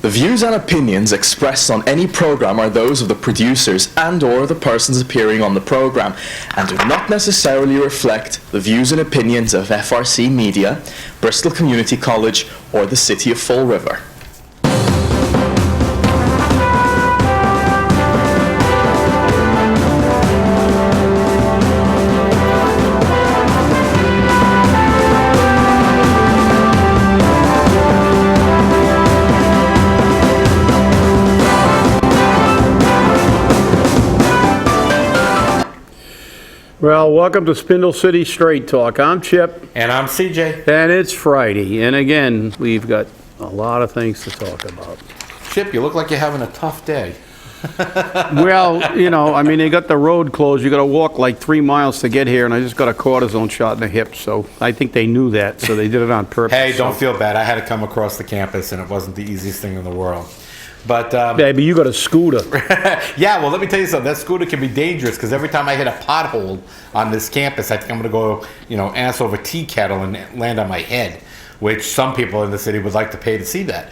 The views and opinions expressed on any program are those of the producers and/or the persons appearing on the program, and do not necessarily reflect the views and opinions of FRC Media, Bristol Community College, or the City of Fall River. Well, welcome to Spindle City Straight Talk. I'm Chip. And I'm CJ. And it's Friday. And again, we've got a lot of things to talk about. Chip, you look like you're having a tough day. Well, you know, I mean, they got the road closed. You got to walk like 3 miles to get here, and I just got a cortisone shot in the hip. So I think they knew that, so they did it on purpose. Hey, don't feel bad. I had to come across the campus, and it wasn't the easiest thing in the world. But baby, you got a scooter. Yeah, well, let me tell you something. That scooter can be dangerous because every time I hit a pothole on this campus, I think I'm going to go, ass over tea kettle and land on my head, which some people in the city would like to pay to see that.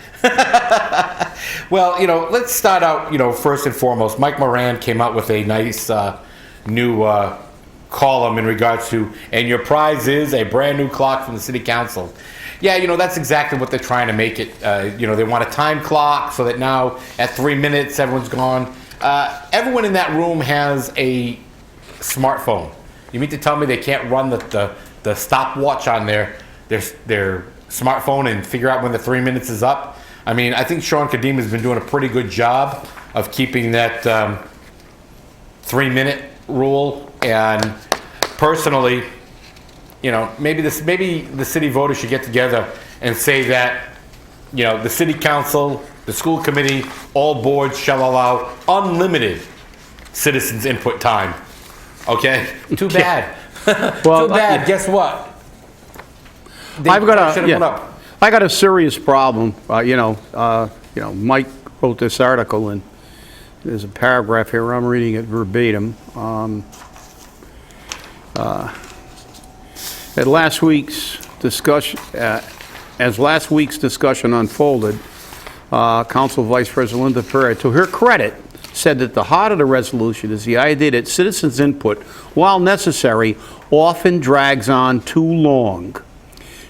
Well, let's start out, first and foremost. Mike Moran came out with a nice new column in regards to, and your prize is a brand new clock from the city council. Yeah, that's exactly what they're trying to make it. They want a time clock so that now at 3 minutes, everyone's gone. Everyone in that room has a smartphone. You mean to tell me they can't run the stopwatch on their smartphone and figure out when the 3 minutes is up? I mean, I think Sean Kadim has been doing a pretty good job of keeping that 3 minute rule. And personally, maybe the city voters should get together and say that, the city council, the school committee, all boards shall allow unlimited citizens input time. Okay? Too bad. Well, too bad. Guess what? I got a serious problem. Mike wrote this article, and there's a paragraph here. I'm reading it verbatim. As last week's discussion unfolded, Council Vice President Linda Perry, to her credit, said that the heart of the resolution is the idea that citizens' input, while necessary, often drags on too long.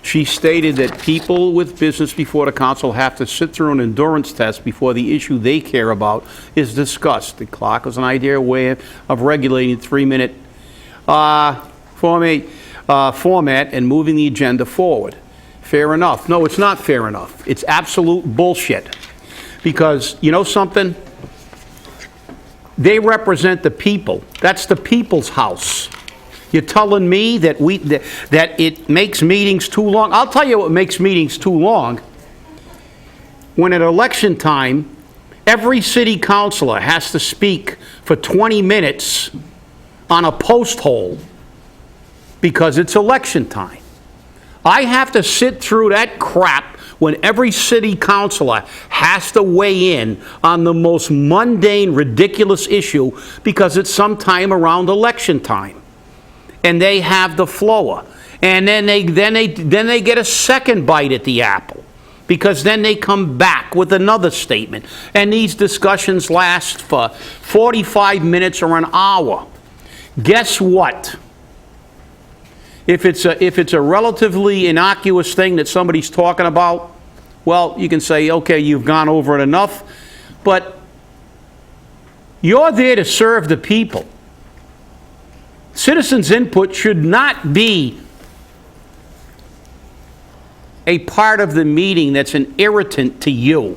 She stated that people with business before the council have to sit through an endurance test before the issue they care about is discussed. The clock is an ideal way of regulating 3 minute format and moving the agenda forward. Fair enough. No, it's not fair enough. It's absolute bullshit. Because, you know something? They represent the people. That's the people's house. You're telling me that that it makes meetings too long? I'll tell you what makes meetings too long. When at election time, every city councilor has to speak for 20 minutes on a post hole because it's election time. I have to sit through that crap when every city councilor has to weigh in on the most mundane, ridiculous issue because it's sometime around election time. And they have the floor. And then they get a second bite at the apple because then they come back with another statement. And these discussions last for 45 minutes or an hour. Guess what? If it's a relatively innocuous thing that somebody's talking about, well, you can say, okay, you've gone over it enough, but you're there to serve the people. Citizens' input should not be a part of the meeting that's an irritant to you.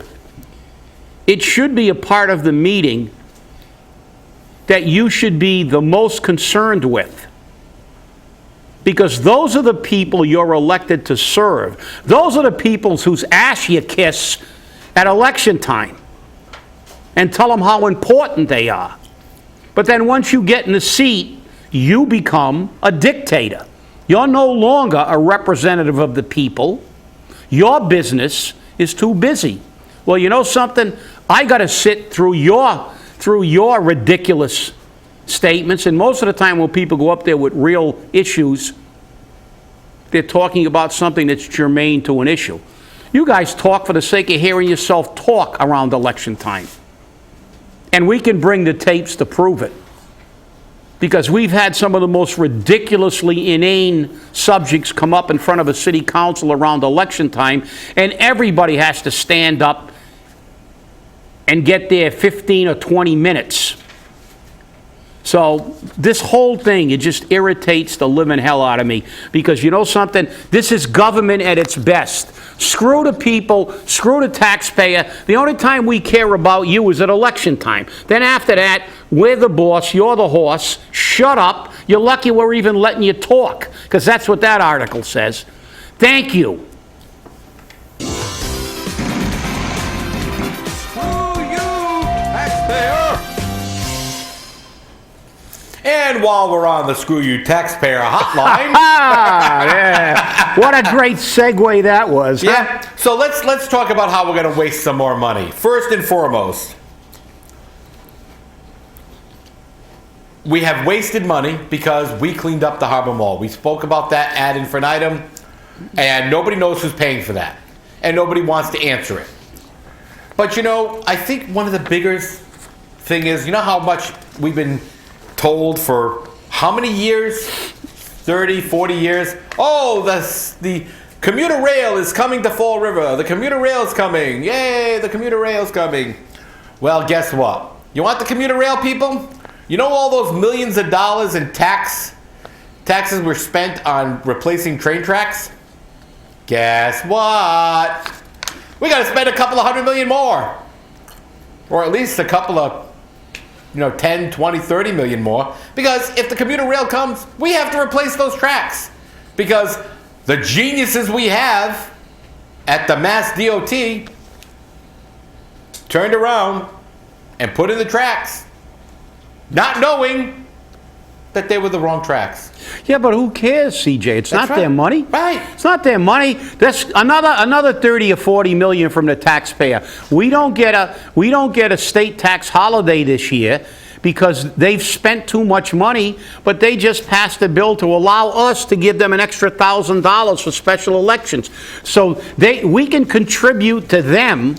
It should be a part of the meeting that you should be the most concerned with. Because those are the people you're elected to serve. Those are the people whose ass you kiss at election time and tell them how important they are. But then once you get in the seat, you become a dictator. You're no longer a representative of the people. Your business is too busy. Well, you know something? I got to sit through your ridiculous statements, and most of the time when people go up there with real issues, they're talking about something that's germane to an issue. You guys talk for the sake of hearing yourself talk around election time. And we can bring the tapes to prove it. Because we've had some of the most ridiculously inane subjects come up in front of a city council around election time, and everybody has to stand up and get there 15 or 20 minutes. So this whole thing, it just irritates the living hell out of me. Because you know something? This is government at its best. Screw the people, screw the taxpayer. The only time we care about you is at election time. Then after that, we're the boss, you're the horse. Shut up. You're lucky we're even letting you talk, because that's what that article says. Thank you. And while we're on the Screw You Taxpayer hotline. Yeah. What a great segue that was. Yeah. Huh? So let's talk about how we're going to waste some more money. First and foremost, we have wasted money because we cleaned up the Harbor Mall. We spoke about that ad infinitum, and nobody knows who's paying for that. And nobody wants to answer it. But you know, I think one of the biggest thing is, you know how much we've been told for how many years? 30, 40 years? Oh, the commuter rail is coming to Fall River. The commuter rail is coming. Yay, the commuter rail is coming. Well, guess what? You want the commuter rail, people? You know all those millions of dollars in taxes were spent on replacing train tracks? Guess what? We got to spend a couple of $100 million more. Or at least a couple of 10, 20, 30 million more. Because if the commuter rail comes, we have to replace those tracks. Because the geniuses we have at the Mass DOT turned around and put in the tracks, not knowing that they were the wrong tracks. Yeah, but who cares, CJ? It's not their money. Right. It's not their money. That's another 30 or 40 million from the taxpayer. We don't get a state tax holiday this year because they've spent too much money, but they just passed a bill to allow us to give them an extra $1,000 for special elections. So we can contribute to them,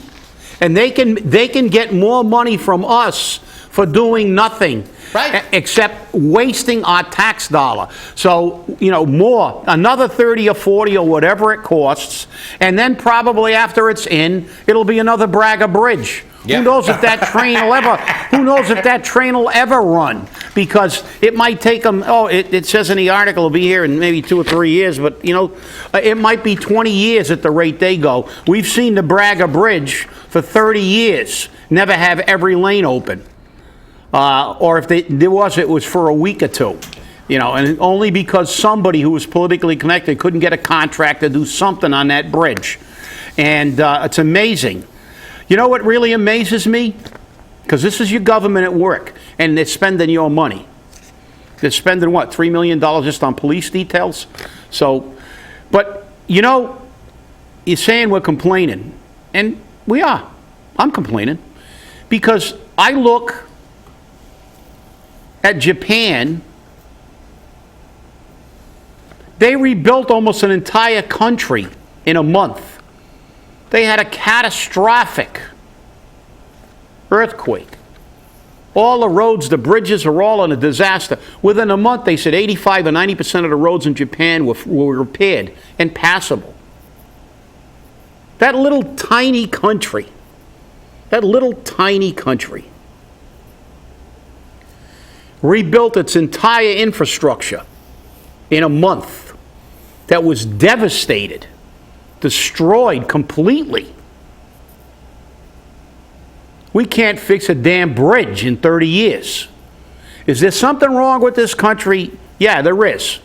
and they can get more money from us for doing nothing. Right. Except wasting our tax dollar. So, more, another 30 or 40 or whatever it costs, and then probably after it's in, it'll be another Braga Bridge. Yep. Who knows if that train will ever run? Because it might take them, it says in the article it'll be here in maybe 2 or 3 years, but it might be 20 years at the rate they go. We've seen the Braga Bridge for 30 years, never have every lane open. Or if it was for a week or two, and only because somebody who was politically connected couldn't get a contract to do something on that bridge. And it's amazing. You know what really amazes me? Because this is your government at work, and they're spending your money. They're spending, what, $3 million just on police details? So, but, you're saying we're complaining, and we are. I'm complaining. Because I look at Japan. They rebuilt almost an entire country in a month. They had a catastrophic earthquake. All the roads, the bridges are all in a disaster. Within a month, they said 85 or 90% of the roads in Japan were repaired and passable. That little tiny country rebuilt its entire infrastructure in a month that was devastated, destroyed completely. We can't fix a damn bridge in 30 years. Is there something wrong with this country? Yeah, there is.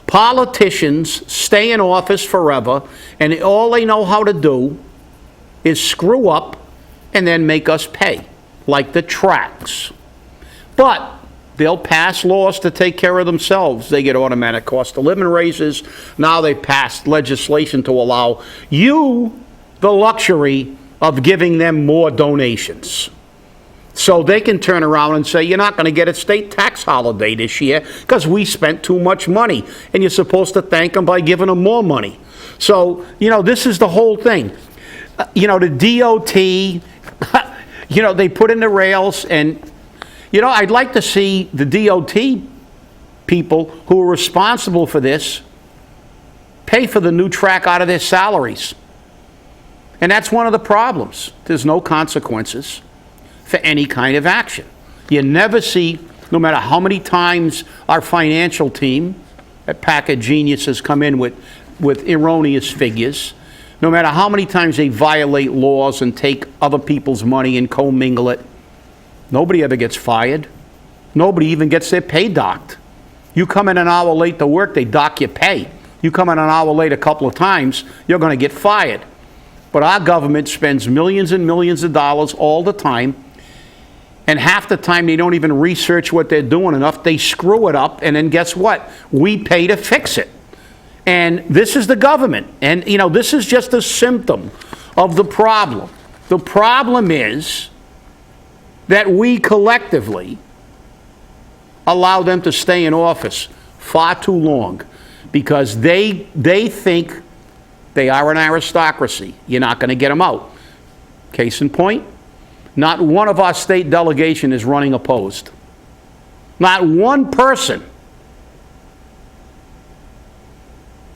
Politicians stay in office forever, and all they know how to do is screw up and then make us pay, like the tracks. But they'll pass laws to take care of themselves. They get automatic cost of living raises. Now they passed legislation to allow you the luxury of giving them more donations. So they can turn around and say, you're not going to get a state tax holiday this year because we spent too much money. And you're supposed to thank them by giving them more money. So, this is the whole thing. the DOT, they put in the rails, and, I'd like to see the DOT people who are responsible for this pay for the new track out of their salaries. And that's one of the problems. There's no consequences for any kind of action. You never see, no matter how many times our financial team at Pack of Geniuses come in with erroneous figures, no matter how many times they violate laws and take other people's money and commingle it, nobody ever gets fired. Nobody even gets their pay docked. You come in an hour late to work, they dock your pay. You come in an hour late a couple of times, you're going to get fired. But our government spends millions and millions of dollars all the time, and half the time they don't even research what they're doing enough. They screw it up, and then guess what? We pay to fix it. And this is the government. And, this is just a symptom of the problem. The problem is that we collectively allow them to stay in office far too long because they think they are an aristocracy. You're not going to get them out. Case in point, not one of our state delegation is running opposed. Not one person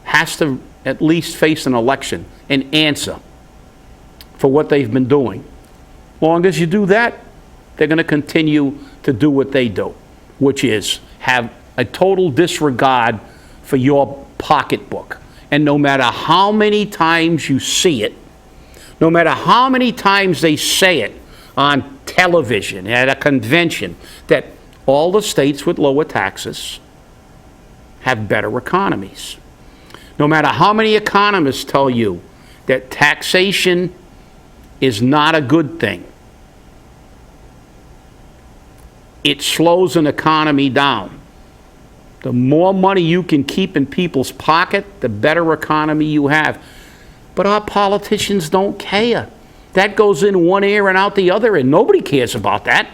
has to at least face an election and answer for what they've been doing. Long as you do that, they're going to continue to do what they do, which is have a total disregard for your pocketbook. And no matter how many times you see it, no matter how many times they say it on television, at a convention, that all the states with lower taxes have better economies. No matter how many economists tell you that taxation is not a good thing, it slows an economy down. The more money you can keep in people's pocket, the better economy you have. But our politicians don't care. That goes in one ear and out the other, and nobody cares about that.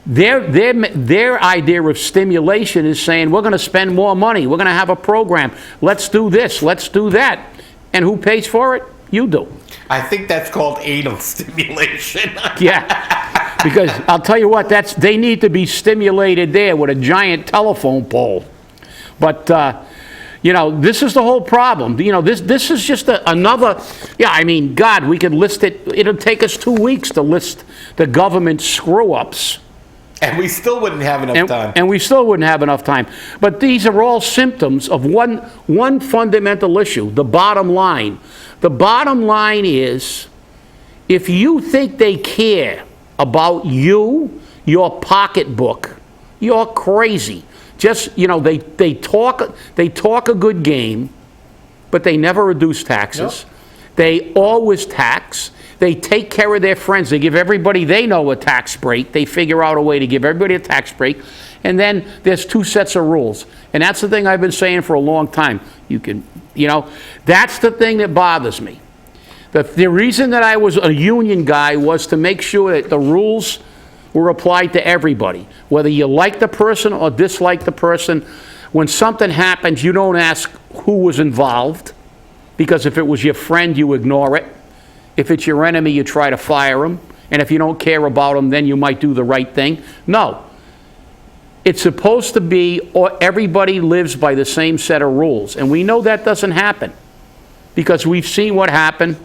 Their idea of stimulation is saying, we're going to spend more money, we're going to have a program, let's do this, let's do that. And who pays for it? You do. I think that's called anal stimulation. Yeah, because I'll tell you what, they need to be stimulated there with a giant telephone pole. But, this is the whole problem. This is just another, God, we could list it. It'll take us 2 weeks to list the government screw-ups. And we still wouldn't have enough time. And we still wouldn't have enough time. But these are all symptoms of one fundamental issue, the bottom line. The bottom line is, if you think they care about you, your pocketbook, you're crazy. Just, they talk a good game, but they never reduce taxes. Nope. They always tax. They take care of their friends. They give everybody they know a tax break. They figure out a way to give everybody a tax break. And then there's 2 sets of rules. And that's the thing I've been saying for a long time. That's the thing that bothers me. The reason that I was a union guy was to make sure that the rules were applied to everybody. Whether you like the person or dislike the person, when something happens, you don't ask who was involved. Because if it was your friend, you ignore it. If it's your enemy, you try to fire him. And if you don't care about him, then you might do the right thing. No. It's supposed to be, or everybody lives by the same set of rules. And we know that doesn't happen. Because we've seen what happened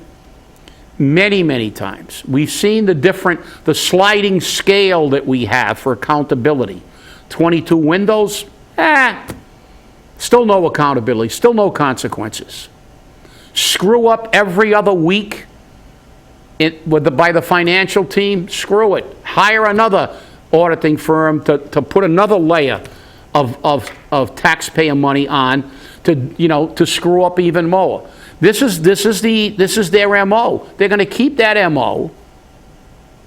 many, many times. We've seen the sliding scale that we have for accountability. 22 windows, still no accountability, still no consequences. Screw up every other week by the financial team, screw it. Hire another auditing firm to put another layer of taxpayer money on to screw up even more. This is their MO. They're going to keep that MO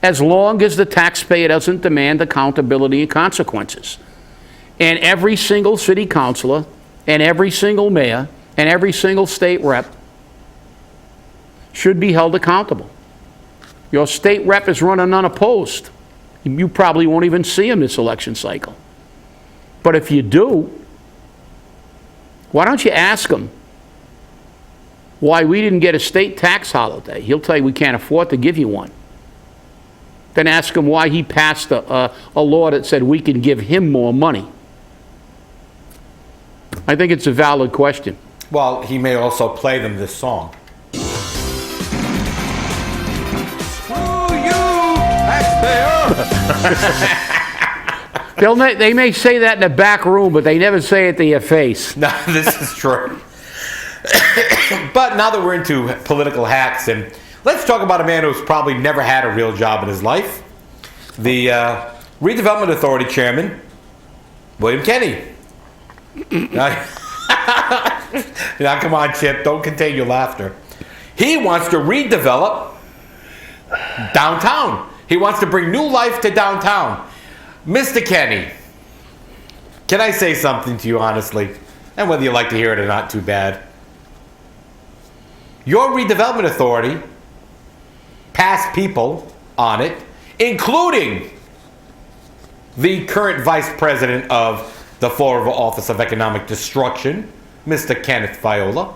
as long as the taxpayer doesn't demand accountability and consequences. And every single city councilor and every single mayor and every single state rep should be held accountable. Your state rep is running unopposed. You probably won't even see him this election cycle. But if you do, why don't you ask him, why we didn't get a state tax holiday. He'll tell you we can't afford to give you one. Then ask him why he passed a law that said we can give him more money. I think it's a valid question. Well, he may also play them this song. Screw you, taxpayer! They may say that in the back room, but they never say it to your face. No, this is true. But now that we're into political hacks, and let's talk about a man who's probably never had a real job in his life. The Redevelopment Authority Chairman, William Kenny. Now, come on, Chip, don't contain your laughter. He wants to redevelop downtown. He wants to bring new life to downtown. Mr. Kenny, can I say something to you honestly? And whether you like to hear it or not, too bad. Your Redevelopment Authority passed people on it, including the current Vice President of the Fall River Office of Economic Destruction, Mr. Kenneth Viola,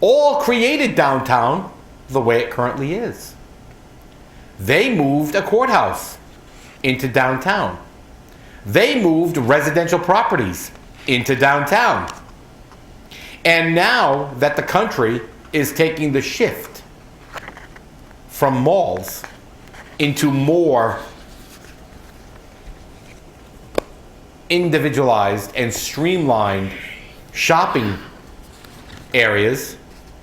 all created downtown the way it currently is. They moved a courthouse into downtown. They moved residential properties into downtown. And now that the country is taking the shift from malls into more individualized and streamlined shopping areas,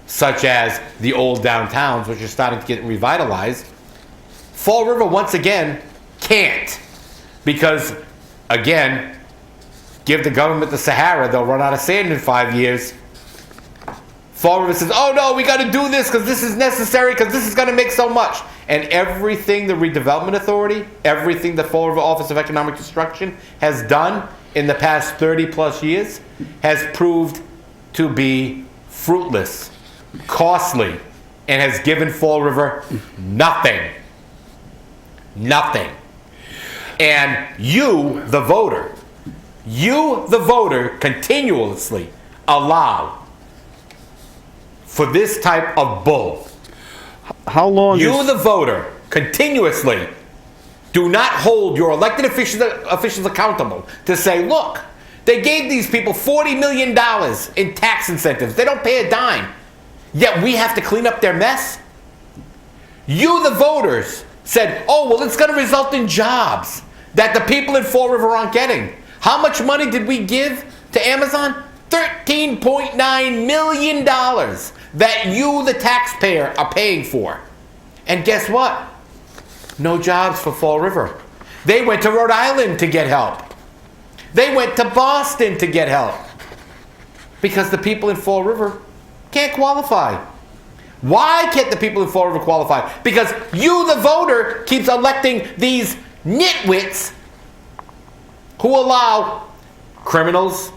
such as the old downtowns, which are starting to get revitalized, Fall River once again can't. Because, again, give the government the Sahara, they'll run out of sand in 5 years. Fall River says, oh no, we got to do this because this is necessary, because this is going to make so much. And everything the Redevelopment Authority, everything the Fall River Office of Economic Destruction has done in the past 30 plus years has proved to be fruitless, costly, and has given Fall River nothing. Nothing. And you, the voter, continuously allow for this type of bull. How long You, the voter, continuously do not hold your elected officials accountable to say, look, they gave these people $40 million in tax incentives. They don't pay a dime. Yet we have to clean up their mess. You, the voters, said, oh, well, it's going to result in jobs that the people in Fall River aren't getting. How much money did we give to Amazon? $13.9 million that you, the taxpayer, are paying for. And guess what? No jobs for Fall River. They went to Rhode Island to get help. They went to Boston to get help. Because the people in Fall River can't qualify. Why can't the people in Fall River qualify? Because you, the voter, keeps electing these nitwits who allow criminals,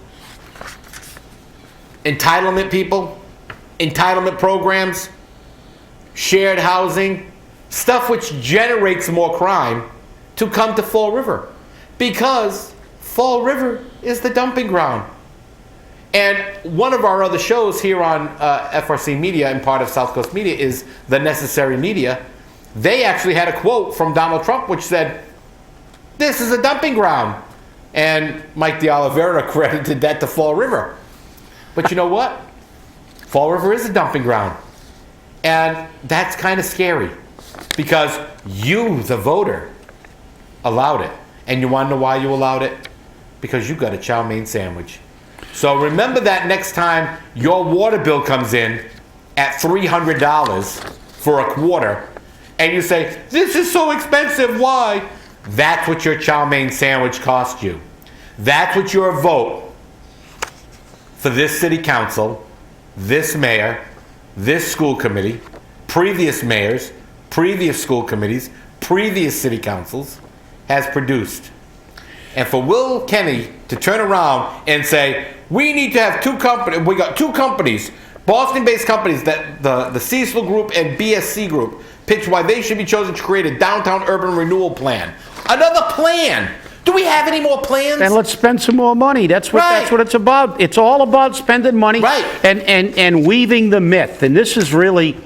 entitlement people, entitlement programs, shared housing, stuff which generates more crime to come to Fall River. Because Fall River is the dumping ground. And one of our other shows here on FRC Media and part of South Coast Media is The Necessary Media. They actually had a quote from Donald Trump which said, this is a dumping ground. And Mike de Oliveira credited that to Fall River. But you know what? Fall River is a dumping ground. And that's kind of scary. Because you, the voter, allowed it. And you want to know why you allowed it? Because you got a chow mein sandwich. So remember that next time your water bill comes in at $300 for a quarter, and you say, this is so expensive, why? That's what your chow mein sandwich cost you. That's what your vote for this city council, this mayor, this school committee, previous mayors, previous school committees, previous city councils has produced. And for Will Kenny to turn around and say, we need to have two companies, we got two companies, Boston-based companies, that the Cecil Group and BSC Group, pitch why they should be chosen to create a downtown urban renewal plan. Another plan Do we have any more plans? Then let's spend some more money. That's what Right. that's what it's about. It's all about spending money Right. and weaving the myth. And this is really,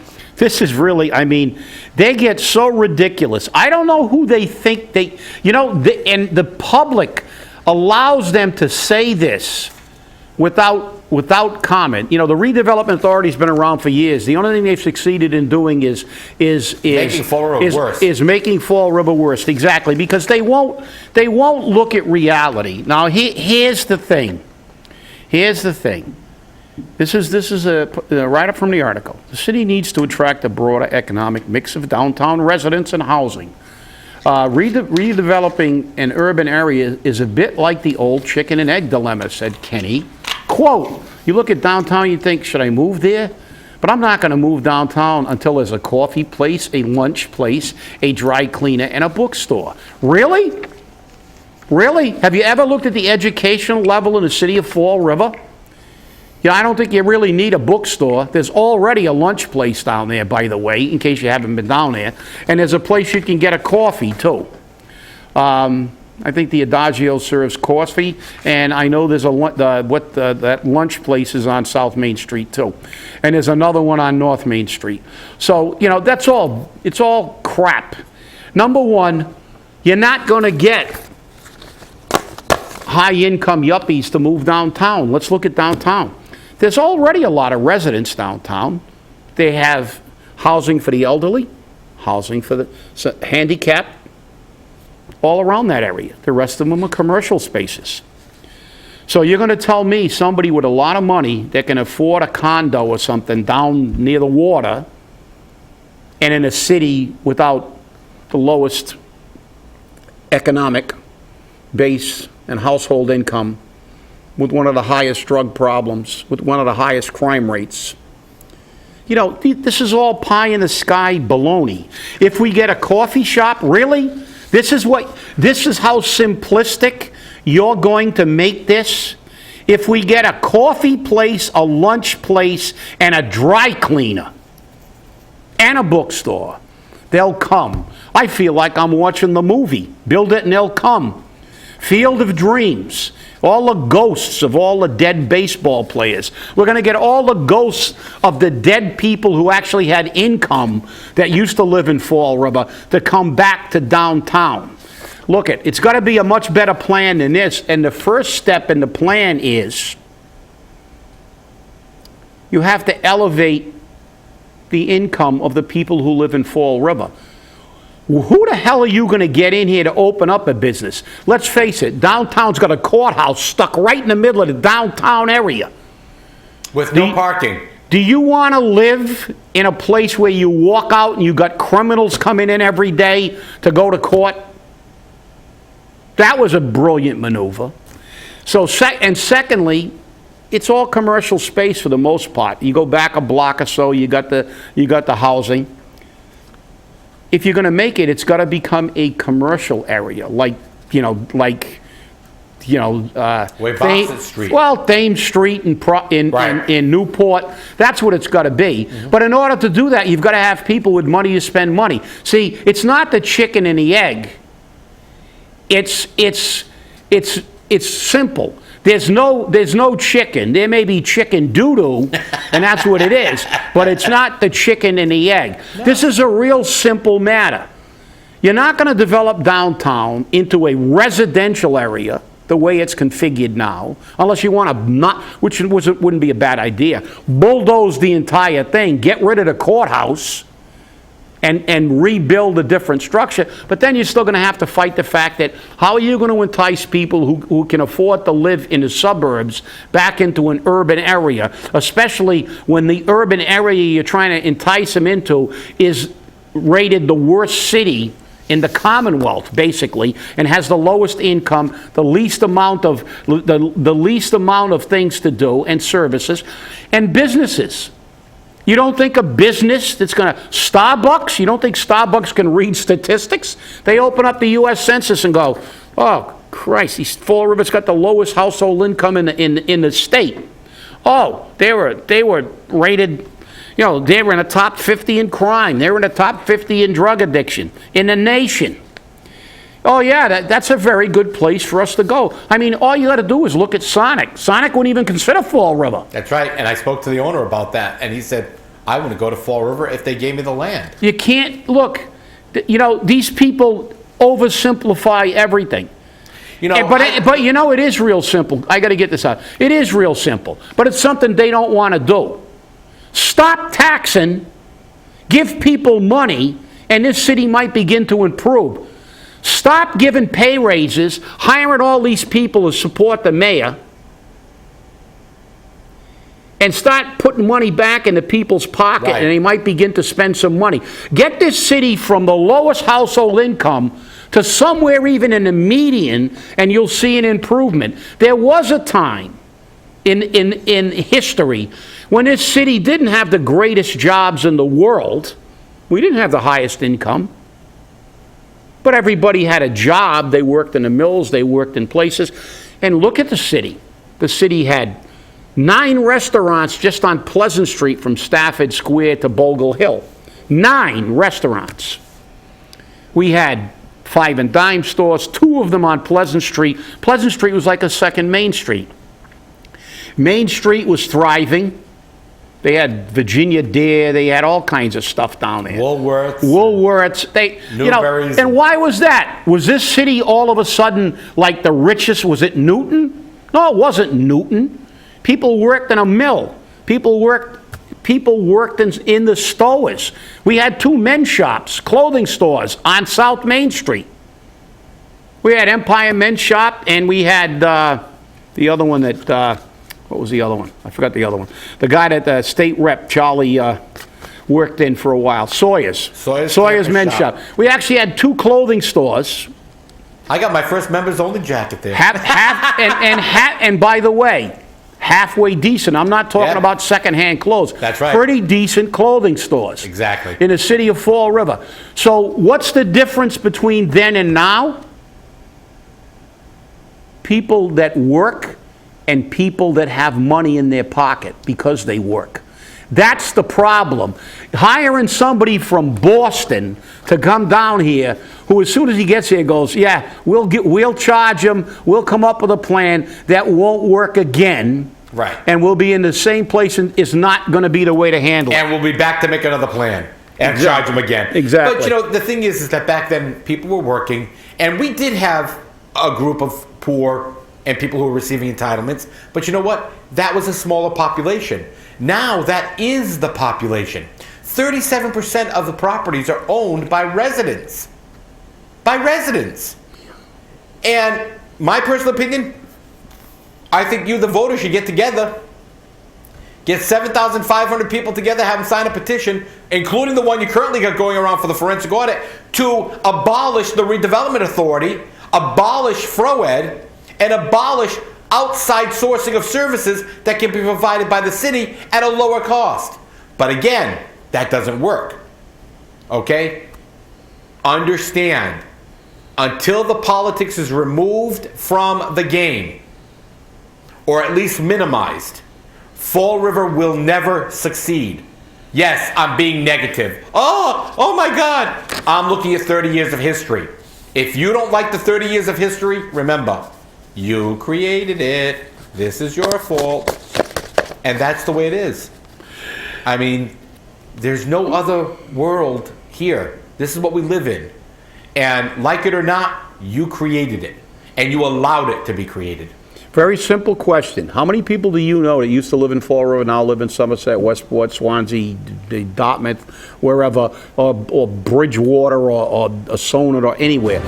I mean, they get so ridiculous. I don't know who they think they, and the public allows them to say this without comment. The Redevelopment Authority's been around for years. The only thing they've succeeded in doing is Making Fall River worse. Is making Fall River worse. Exactly, because they won't look at reality. Now, here's the thing. This is right up from the article. The city needs to attract a broader economic mix of downtown residents and housing. Redeveloping an urban area is a bit like the old chicken and egg dilemma, said Kenny. Quote, you look at downtown, you think, should I move there? But I'm not going to move downtown until there's a coffee place, a lunch place, a dry cleaner, and a bookstore. Really? Really? Have you ever looked at the educational level in the city of Fall River? I don't think you really need a bookstore. There's already a lunch place down there, by the way, in case you haven't been down there. And there's a place you can get a coffee, too. I think the Adagio serves coffee, and I know there's that lunch place is on South Main Street, too. And there's another one on North Main Street. So, it's all crap. Number one, you're not going to get high-income yuppies to move downtown. Let's look at downtown. There's already a lot of residents downtown. They have housing for the elderly, housing for the handicapped, all around that area. The rest of them are commercial spaces. So you're going to tell me somebody with a lot of money that can afford a condo or something down near the water and in a city without the lowest economic base and household income, with one of the highest drug problems, with one of the highest crime rates. This is all pie in the sky baloney. If we get a coffee shop, really? This is how simplistic you're going to make this? If we get a coffee place, a lunch place, and a dry cleaner, and a bookstore, they'll come. I feel like I'm watching the movie, Build It and They'll Come. Field of Dreams, all the ghosts of all the dead baseball players. We're going to get all the ghosts of the dead people who actually had income that used to live in Fall River to come back to downtown. Look, it's got to be a much better plan than this, and the first step in the plan is you have to elevate the income of the people who live in Fall River. Who the hell are you going to get in here to open up a business? Let's face it, downtown's got a courthouse stuck right in the middle of the downtown area. With no parking. Do you want to live in a place where you walk out and you got criminals coming in every day to go to court? That was a brilliant maneuver. Secondly, it's all commercial space for the most part. You go back a block or so, you got the housing. If you're going to make it, it's got to become a commercial area, like Way Boston Street. Well, Thames Street in Newport. That's what it's got to be. Mm-hmm. But in order to do that, you've got to have people with money to spend money. See, it's not the chicken and the egg. It's simple. There's no chicken. There may be chicken doo-doo, and that's what it is. But it's not the chicken and the egg. No. This is a real simple matter. You're not going to develop downtown into a residential area the way it's configured now, unless you want to which wouldn't be a bad idea, bulldoze the entire thing, get rid of the courthouse, and rebuild a different structure. But then you're still going to have to fight the fact that how are you going to entice people who can afford to live in the suburbs back into an urban area, especially when the urban area you're trying to entice them into is rated the worst city in the Commonwealth, basically, and has the lowest income, the least amount of things to do, and services, and businesses. You don't think a business that's going to, Starbucks, you don't think Starbucks can read statistics? They open up the U.S. Census and go, oh, Christ, Fall River's got the lowest household income in the state. Oh, they were rated, they were in the top 50 in crime. They were in the top 50 in drug addiction in the nation. Oh, yeah, that's a very good place for us to go. I mean, all you got to do is look at Sonic. Sonic wouldn't even consider Fall River. That's right. And I spoke to the owner about that, and he said, I want to go to Fall River if they gave me the land. You can't, look, these people oversimplify everything. But it is real simple. I got to get this out. It is real simple, but it's something they don't want to do. Stop taxing, give people money, and this city might begin to improve. Stop giving pay raises, hiring all these people to support the mayor, and start putting money back into people's pocket, Right. and they might begin to spend some money. Get this city from the lowest household income to somewhere even in the median, and you'll see an improvement. There was a time in history when this city didn't have the greatest jobs in the world. We didn't have the highest income. But everybody had a job. They worked in the mills. They worked in places. And look at the city. The city had 9 restaurants just on Pleasant Street from Stafford Square to Bogle Hill. 9 restaurants. We had 5 and dime stores, 2 of them on Pleasant Street. Pleasant Street was like a second Main Street. Main Street was thriving. They had Virginia Dare. They had all kinds of stuff down there. Woolworths. Newberries. And why was that? Was this city all of a sudden like the richest? Was it Newton? No, it wasn't Newton. People worked in a mill. People worked in the stores. We had 2 men's shops, clothing stores on South Main Street. We had Empire Men's Shop, and we had the other one that... what was the other one? I forgot the other one. The guy that the state rep, Charlie, worked in for a while. Sawyer's Men's Shop. We actually had 2 clothing stores. I got my first members only jacket there. And by the way, halfway decent. I'm not talking about secondhand clothes. That's right. Pretty decent clothing stores. Exactly. In the city of Fall River. So what's the difference between then and now? People that work and people that have money in their pocket because they work. That's the problem. Hiring somebody from Boston to come down here, who as soon as he gets here goes, yeah, we'll charge him, we'll come up with a plan that won't work again. Right. And we'll be in the same place, and it's not going to be the way to handle it. And we'll be back to make another plan and charge them again. Exactly. But the thing is that back then people were working, and we did have a group of poor and people who were receiving entitlements. But you know what? That was a smaller population. Now that is the population. 37% of the properties are owned by residents. By residents. And my personal opinion, I think you, the voters, should get together. Get 7,500 people together, have them sign a petition, including the one you currently got going around for the forensic audit, to abolish the Redevelopment Authority, abolish FROED, and abolish outside sourcing of services that can be provided by the city at a lower cost. But again, that doesn't work. Okay? Understand, until the politics is removed from the game, or at least minimized, Fall River will never succeed. Yes, I'm being negative. Oh my God. I'm looking at 30 years of history. If you don't like the 30 years of history, remember, you created it. This is your fault. And that's the way it is. I mean, there's no other world here. This is what we live in. And like it or not, you created it. And you allowed it to be created. Very simple question. How many people do you know that used to live in Fall River, now live in Somerset, Westport, Swansea, Dartmouth, wherever, or Bridgewater, or Sonnet, or anywhere?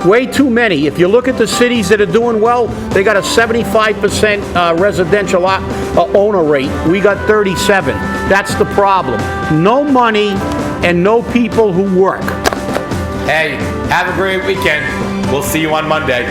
Way too many. If you look at the cities that are doing well, they got a 75% residential owner rate. We got 37. That's the problem. No money and no people who work. Hey, have a great weekend. We'll see you on Monday.